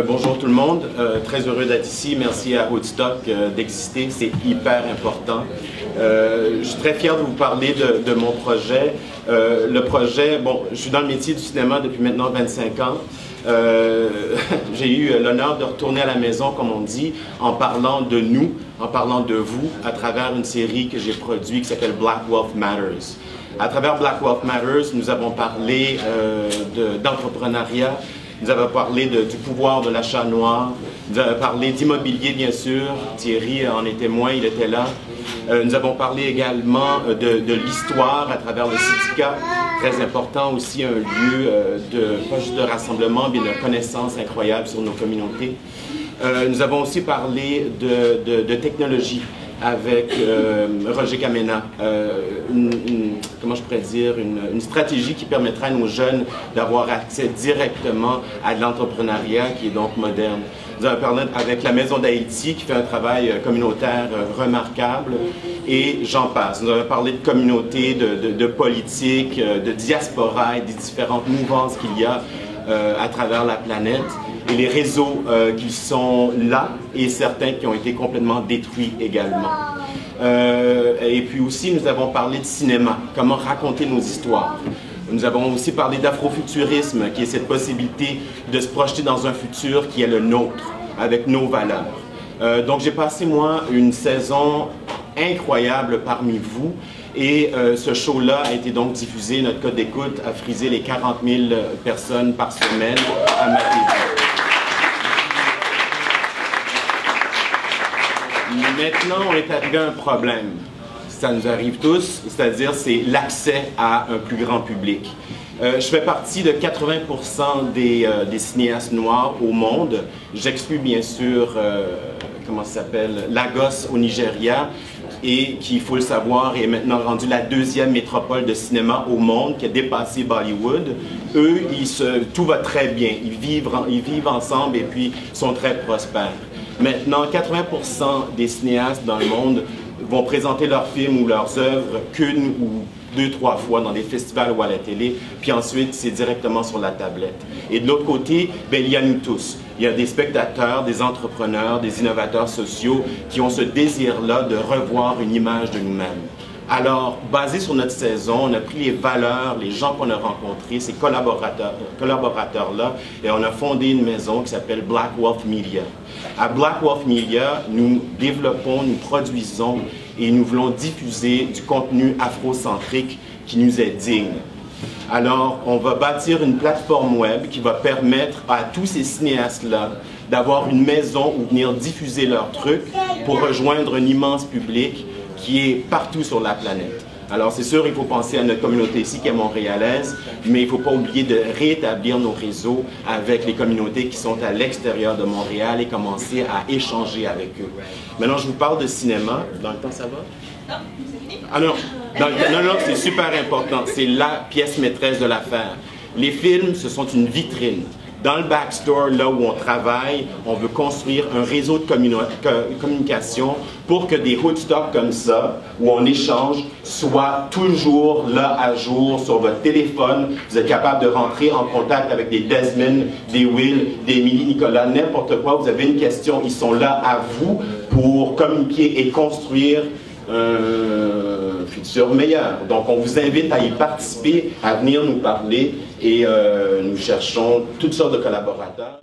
Bonjour tout le monde, très heureux d'être ici. Merci à Woodstock d'exister, c'est hyper important. Je suis très fier de vous parler de mon projet. Le projet, bon, je suis dans le métier du cinéma depuis maintenant 25 ans. J'ai eu l'honneur de retourner à la maison, comme on dit, en parlant de nous, en parlant de vous, à travers une série que j'ai produite qui s'appelle Black Wealth Matters. À travers Black Wealth Matters, nous avons parlé d'entrepreneuriat. Nous avons parlé du pouvoir de l'achat noir, nous avons parlé d'immobilier, bien sûr. Thierry en est témoin, il était là. Nous avons parlé également de l'histoire à travers le syndicat, très important aussi, un lieu pas juste de rassemblement, mais de connaissances incroyables sur nos communautés. Nous avons aussi parlé de technologie avec Roger Kamena, comment je pourrais dire, une stratégie qui permettra à nos jeunes d'avoir accès directement à l'entrepreneuriat qui est donc moderne. Nous avons parlé avec la Maison d'Haïti qui fait un travail communautaire remarquable et j'en passe. Nous avons parlé de communauté, de politique, de diaspora et des différentes mouvances qu'il y a à travers la planète et les réseaux qui sont là et certains qui ont été complètement détruits également. Et puis aussi, nous avons parlé de cinéma, comment raconter nos histoires. Nous avons aussi parlé d'afrofuturisme, qui est cette possibilité de se projeter dans un futur qui est le nôtre, avec nos valeurs. Donc j'ai passé, moi, une saison incroyable parmi vous. Et ce show-là a été donc diffusé, notre code d'écoute a frisé les 40 000 personnes par semaine à ma TV. Maintenant, on est arrivé à un problème. Ça nous arrive tous, c'est-à-dire c'est l'accès à un plus grand public. Je fais partie de 80% des cinéastes noirs au monde. J'exclus bien sûr, comment ça s'appelle, Lagos au Nigeria, et qui, il faut le savoir, est maintenant rendu la deuxième métropole de cinéma au monde, qui a dépassé Bollywood. Eux, tout va très bien. Ils vivent ensemble et puis sont très prospères. Maintenant, 80% des cinéastes dans le monde vont présenter leurs films ou leurs œuvres qu'une ou deux, trois fois dans des festivals ou à la télé, puis ensuite, c'est directement sur la tablette. Et de l'autre côté, ben, il y a nous tous. Il y a des spectateurs, des entrepreneurs, des innovateurs sociaux qui ont ce désir-là de revoir une image de nous-mêmes. Alors, basé sur notre saison, on a pris les valeurs, les gens qu'on a rencontrés, ces collaborateurs-là, et on a fondé une maison qui s'appelle Black Wealth Media. À Black Wealth Media, nous développons, nous produisons et nous voulons diffuser du contenu afrocentrique qui nous est digne. Alors, on va bâtir une plateforme web qui va permettre à tous ces cinéastes-là d'avoir une maison où venir diffuser leurs trucs pour rejoindre un immense public qui est partout sur la planète. Alors, c'est sûr, il faut penser à notre communauté ici qui est montréalaise, mais il ne faut pas oublier de rétablir nos réseaux avec les communautés qui sont à l'extérieur de Montréal et commencer à échanger avec eux. Maintenant, je vous parle de cinéma. Dans le temps, ça va? Non, c'est fini. Ah non, non, c'est super important. C'est la pièce maîtresse de l'affaire. Les films, ce sont une vitrine. Dans le backstore, là où on travaille, on veut construire un réseau de communication pour que des Woodstock comme ça, où on échange, soient toujours là à jour sur votre téléphone. Vous êtes capable de rentrer en contact avec des Desmond, des Will, des Émilie Nicolas, n'importe quoi. Vous avez une question, ils sont là à vous pour communiquer et construire un futur meilleur. Donc, on vous invite à y participer, à venir nous parler et nous cherchons toutes sortes de collaborateurs.